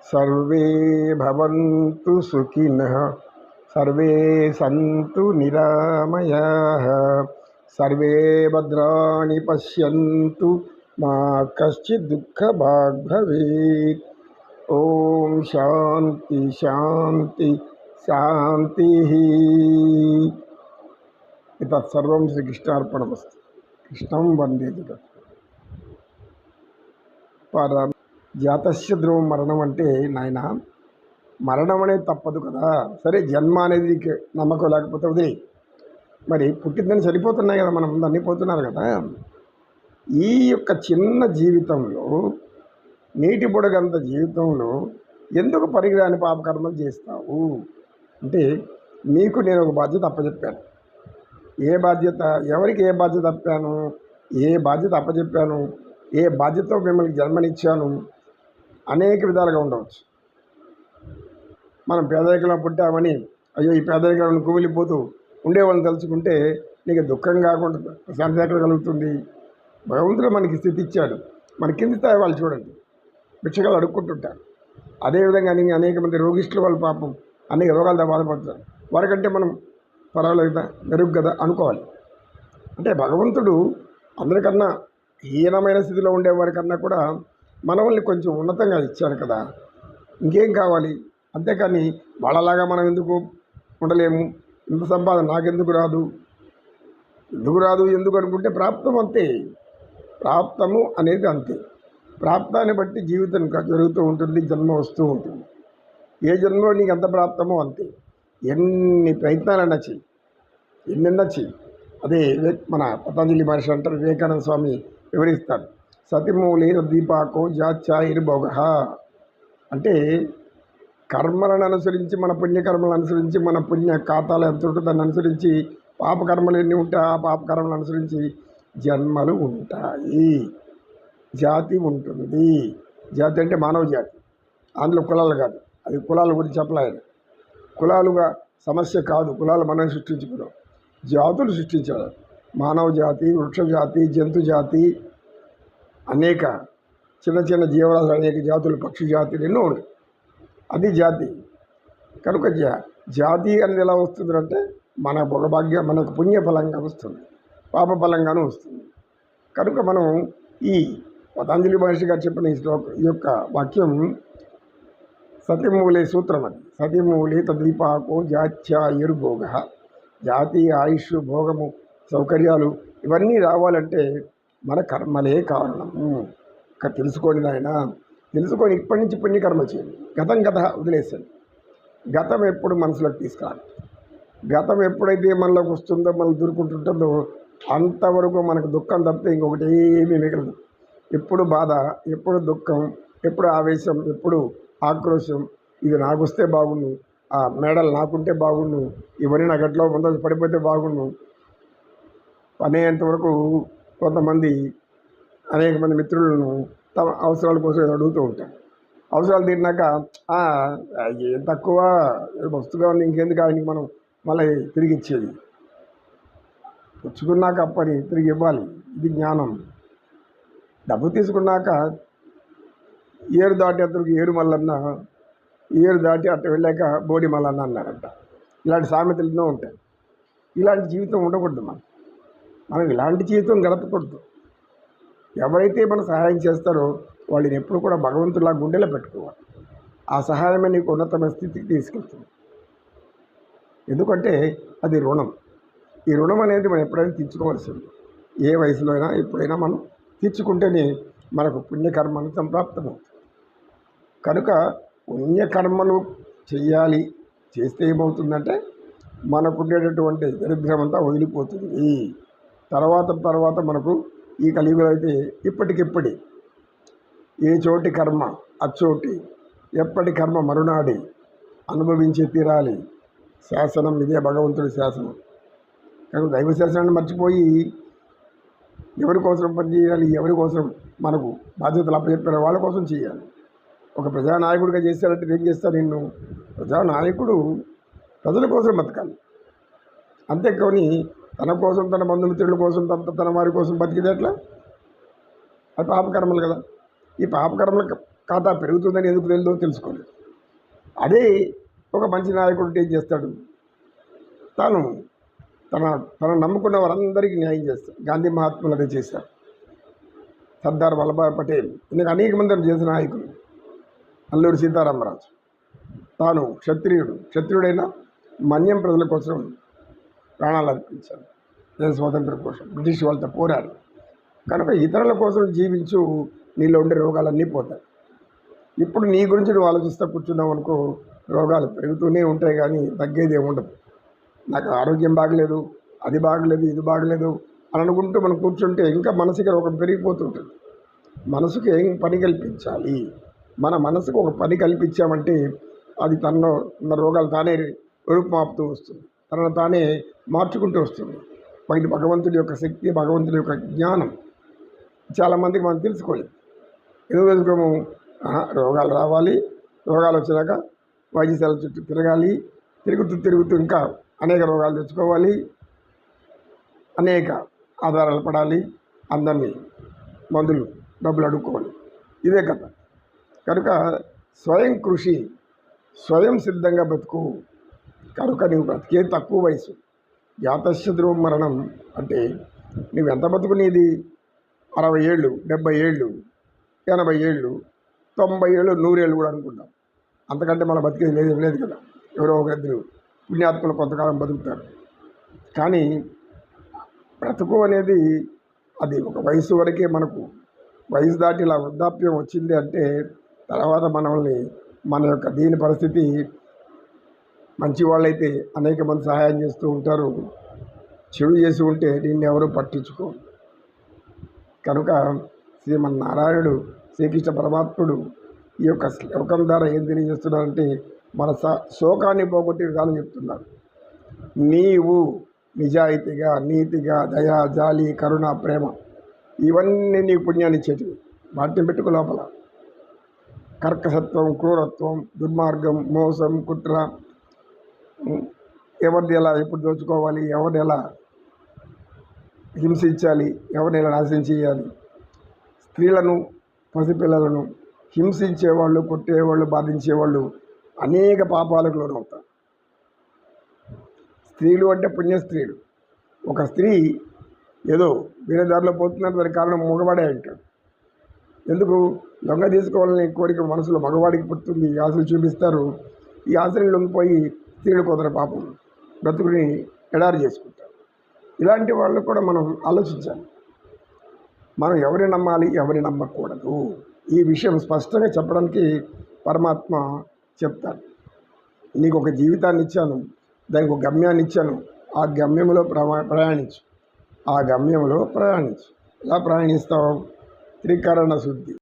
सर्वे भवन्तु सुखिनः, सर्वे सन्तु निरामयाः, सर्वे भद्राणि पश्यन्तु मा कश्चित् दुःखभाग् भवेत्। ओम शांति शांति शांति। तत्सर्वं श्रीकृष्णार्पणमस्तु। कृष्णं वंदे जगत्। పరం జాతస్య ధ్రువం మరణం అంటే నాయన మరణం అనేది తప్పదు కదా. సరే జన్మ అనేది నమ్మకం లేకపోతే వదిలే, మరి పుట్టిందని సరిపోతున్నాయి కదా, మనం ముందు అన్నీ పోతున్నారు కదా. ఈ యొక్క చిన్న జీవితంలో, నీటి బుడగంత జీవితంలో ఎందుకు పనికిరాని పాపకర్మలు చేస్తావు అంటే, నీకు నేను ఒక బాధ్యత అప్పచెప్పాను. ఏ బాధ్యత, ఎవరికి ఏ బాధ్యత అప్పాను, ఏ బాధ్యత అప్పచెప్పాను, ఏ బాధ్యతతో మిమ్మల్ని జన్మనిచ్చాను, అనేక విధాలుగా ఉండవచ్చు. మనం పేదరికంలో పుట్టామని అయ్యో ఈ పేదరికంలో కుమిలిపోతూ ఉండేవాళ్ళని తలుచుకుంటే నీకు దుఃఖం కాకుండా ప్రశాంతత ఎక్కడ కలుగుతుంది? భగవంతుడు మనకి స్థితి ఇచ్చాడు. మన కింది స్థాయి వాళ్ళు చూడండి, భిక్షగాలు అడుక్కుంటుంటారు. అదేవిధంగా అనేక మంది రోగిష్ఠులు వాళ్ళు పాపం అనేక రోగాలతో బాధపడుతారు. వారికంటే మనం పర్వాలేదు మెరుగు కదా అనుకోవాలి. అంటే భగవంతుడు అందరికన్నా హీనమైన స్థితిలో ఉండేవారికన్నా కూడా మనల్ని కొంచెం ఉన్నతంగా ఇచ్చారు కదా, ఇంకేం కావాలి? అంతేకాని వాళ్ళలాగా మనం ఎందుకు ఉండలేము, ఇంత సంపాదన నాకెందుకు రాదు, ఎందుకు అనుకుంటే ప్రాప్తం అంతే. ప్రాప్తము అనేది అంతే. ప్రాప్తాన్ని బట్టి జీవితం జరుగుతూ ఉంటుంది, జన్మ వస్తూ ఉంటుంది. ఏ జన్మలో నీకు ఎంత ప్రాప్తమో అంతే. ఎన్ని ప్రయత్నాలన్నా చెయ్యి, ఎన్నెన్నా చెయ్యి. అదే మన పతంజలి మహర్షి అంటారు, వివేకానంద స్వామి వివరిస్తాడు, సతిమూలే ద్వీపాకో జాత్యాయిర్భోగ అంటే కర్మలను అనుసరించి, మన పుణ్యకర్మలను అనుసరించి, మన పుణ్య ఖాతాలు ఎంత ఉంటుందో దాన్ని అనుసరించి, పాపకర్మలు ఎన్ని ఉంటాయి ఆ పాపకర్మలు అనుసరించి జన్మలు ఉంటాయి, జాతి ఉంటుంది. జాతి అంటే మానవ జాతి, అందులో కులాలు కాదు. అది కులాల గురించి చెప్పలేదు. కులాలుగా సమస్య కాదు, కులాలు మనం సృష్టించుకున్నాం, జాతులు సృష్టించాడు. మానవ జాతి, వృక్ష జాతి, జంతు జాతి, అనేక చిన్న చిన్న జీవరాశులు, అనేక జాతులు, పక్షి జాతులు ఎన్నో ఉన్నాయి. అది జాతి. కనుక జాతి అనేది ఎలా వస్తుందంటే మన భోగభాగ్యం, మనకు పుణ్యఫలంగా వస్తుంది, పాప ఫలంగానూ వస్తుంది. కనుక మనం ఈ పతంజలి మహర్షి గారు చెప్పిన ఈ యొక్క వాక్యం సతిమూలే సూత్రం. అది సతిమూలే తద్విపాకో జాత్యాయుర్భోగ. జాతి, ఆయుష్, భోగము, సౌకర్యాలు ఇవన్నీ రావాలంటే మన కర్మలే కారణము. తెలుసుకోండి నాయన, తెలుసుకొని ఇప్పటి నుంచి పుణ్యకర్మ చేయండి. గత వదిలేసండి. గతం ఎప్పుడు మనసులోకి తీసుకురాలి. గతం ఎప్పుడైతే మనలోకి వస్తుందో, మనం దూరుకుంటుంటుందో అంతవరకు మనకు దుఃఖం తప్పితే ఇంకొకటి ఏమీ మిగలదు. ఎప్పుడు బాధ, ఎప్పుడు దుఃఖం, ఎప్పుడు ఆవేశం, ఎప్పుడు ఆక్రోశం. ఇది నాకు వస్తే బాగుండు, ఆ మేడలు నాకుంటే బాగుండు, ఇవన్నీ నా గట్లో ముందు పడిపోతే బాగుండు అనేంతవరకు కొంతమంది, అనేక మంది మిత్రులను తమ అవసరాల కోసం అడుగుతూ ఉంటారు. అవసరాలు తీరినాక ఏం తక్కువ వస్తుగా ఉంది, ఇంకెందుకు ఆయనకి మనం మళ్ళీ తిరిగి ఇచ్చేది. పుచ్చుకున్నాక అప్పని తిరిగి ఇవ్వాలి, ఇది జ్ఞానం. డబ్బు తీసుకున్నాక ఏరు దాటి అతనికి ఏరు మల్లన్న, ఏరు దాటి అట్ట వెళ్ళాక బోడి మల్లన్న అన్నారంట. ఇలాంటి సామెతలు ఎన్నో ఉంటాయి. ఇలాంటి జీవితం ఉండకూడదు. మనం ఇలాంటి జీవితం గడపకూడదు. ఎవరైతే మనం సహాయం చేస్తారో వాళ్ళని ఎప్పుడు కూడా భగవంతులా గుండెలో పెట్టుకోవాలి. ఆ సహాయమే నీకు ఉన్నతమైన స్థితికి తీసుకెళ్తుంది. ఎందుకంటే అది రుణం. ఈ రుణం అనేది మనం ఎప్పుడైనా తీర్చుకోవాల్సింది. ఏ వయసులో అయినా ఎప్పుడైనా మనం తీర్చుకుంటేనే మనకు పుణ్యకర్మను సంప్రాప్తమవుతుంది. కనుక పుణ్యకర్మలు చెయ్యాలి. చేస్తే ఏమవుతుందంటే మనకు ఉండేటటువంటి దరిద్రమంతా వదిలిపోతుంది. తర్వాత మనకు ఈ కలియుగంలో అయితే ఇప్పటికిప్పటి ఏ చోటి కర్మ అచ్చోటి, ఎప్పటి కర్మ మరునాడి అనుభవించి తీరాలి. శాసనం ఇదే, భగవంతుడి శాసనం. కనుక దైవ శాసనాన్ని మర్చిపోయి ఎవరి కోసం పనిచేయాలి, ఎవరి కోసం మనకు బాధ్యతలు అప్పచెప్పారు వాళ్ళ కోసం చేయాలి. ఒక ప్రజానాయకుడిగా చేశారంటే ఏం చేస్తారు? నిన్ను ప్రజానాయకుడు ప్రజల కోసం బతకాలి. అంతేకాని తన కోసం, తన బంధుమిత్రుల కోసం, తన వారి కోసం బతికితే ఎట్లా? అది పాపకర్మలు కదా. ఈ పాపకర్మలకు ఖాతా పెరుగుతుందని ఎందుకు తెలియదో తెలుసుకోలేదు. అదే ఒక మంచి నాయకుడు ఏం చేస్తాడు, తాను తన తన నమ్ముకున్న వారందరికీ న్యాయం చేస్తాడు. గాంధీ మహాత్ములు అదే చేశారు. సర్దార్ వల్లభాయ్ పటేల్ ఇంకా అనేక మంది చేసిన నాయకులు. అల్లూరి సీతారామరాజు తాను క్షత్రియుడైన మన్యం ప్రజల కోసం ప్రాణాలు అర్పించాడు. దేశ స్వాతంత్రం కోసం బ్రిటిష్ వాళ్ళతో పోరాడు. కనుక ఇతరుల కోసం జీవించు, నీలో ఉండే రోగాలన్నీ పోతాయి. ఇప్పుడు నీ గురించి నువ్వు ఆలోచిస్తూ కూర్చున్నావు అనుకో, రోగాలు పెరుగుతూనే ఉంటాయి కానీ తగ్గేది ఏముండదు. నాకు ఆరోగ్యం బాగలేదు, అది బాగలేదు, ఇది బాగలేదు అని అనుకుంటూ మనం కూర్చుంటే ఇంకా మనసుకి రోగం పెరిగిపోతుంటుంది. మనసుకి ఏం పని కల్పించాలి? మన మనసుకు ఒక పని కల్పించామంటే అది తనలో ఉన్న రోగాలు తానే రూపుమాపుతూ వస్తుంది, తనను తానే మార్చుకుంటూ వస్తుంది. ఇది భగవంతుడి యొక్క శక్తి, భగవంతుడి యొక్క జ్ఞానం చాలామందికి మనం తెలుసుకోలేదు. ఎందుకు తెలుసుకోము? రోగాలు రావాలి, రోగాలు వచ్చినాక వైద్యశాల చుట్టూ తిరగాలి, తిరుగుతూ ఇంకా అనేక రోగాలు తెచ్చుకోవాలి, అనేక ఆధారాలు పడాలి, అందరినీ మందులు డబ్బులు అడుక్కోవాలి. ఇదే కథ. కనుక స్వయం కృషి, స్వయం సిద్ధంగా బ్రతుకు. కనుక నువ్వు బ్రతికే తక్కువ వయసు, జాతస్య ధ్రువం మరణం అంటే నువ్వు ఎంత బతుకునేది 60 ఏళ్ళు, 70 ఏళ్ళు, 80 ఏళ్ళు, 90 ఏళ్ళు, 100 ఏళ్ళు కూడా అనుకుంటాం. అంతకంటే మన బతికేది లేదు కదా. ఎవరో ఒకరిద్దరు పుణ్యాత్మలు కొంతకాలం బతుకుతారు. కానీ బ్రతుకు అనేది అది ఒక వయసు వరకే. మనకు వయసు దాటి ఇలా వృద్ధాప్యం వచ్చింది అంటే తర్వాత మనల్ని మన యొక్క దీని పరిస్థితి, మంచి వాళ్ళైతే అనేక మంది సహాయం చేస్తూ ఉంటారు, చెడు చేసి ఉంటే దీన్ని ఎవరు పట్టించుకోరు. కనుక శ్రీమన్నారాయణుడు, శ్రీకృష్ణ పరమాత్ముడు ఈ యొక్క శ్లోకం ద్వారా ఏం తెలియజేస్తున్నారంటే మన శోకాన్ని పోగొట్టే విధానం చెప్తున్నారు. నీవు నిజాయితీగా, నీతిగా, దయా, జాలి, కరుణ, ప్రేమ ఇవన్నీ నీకు పుణ్యాన్ని ఇచ్చేటివి. వాటిని పెట్టుకు లోపల కర్కసత్వం, క్రూరత్వం, దుర్మార్గం, మోసం, కుట్ర, ఎవరిని ఎలా ఎప్పుడు దోచుకోవాలి, ఎవరిని ఎలా హింసించాలి, ఎవరిని ఎలా నాశనం చేయాలి, స్త్రీలను, పసిపిల్లలను హింసించేవాళ్ళు, కొట్టేవాళ్ళు, బాధించేవాళ్ళు అనేక పాపాలకు లోనవుతారు. స్త్రీలు అంటే పుణ్యస్త్రీలు. ఒక స్త్రీ ఏదో వేరే దారిలో పోతున్నట్టు దానికి కారణం మగవాడే అంటాడు. ఎందుకు? దొంగ తీసుకోవాలని కోరిక మనసులో మగవాడికి పుడుతుంది. ఈ ఆశలు చూపిస్తారు. ఈ ఆశలు లొంగిపోయి స్త్రీలు కొందరు పాపం బ్రతుకుని ఎడారి చేసుకుంటారు. ఇలాంటి వాళ్ళు కూడా మనం ఆలోచించాలి. మనం ఎవరిని నమ్మాలి, ఎవరిని నమ్మకూడదు, ఈ విషయం స్పష్టంగా చెప్పడానికి పరమాత్మ చెప్తాడు. నీకు ఒక జీవితాన్ని ఇచ్చాను, దానికి ఒక గమ్యాన్ని ఇచ్చాను, ఆ గమ్యంలో ప్రయాణించు. ఎలా ప్రయాణిస్తావు? త్రికరణ శుద్ధి.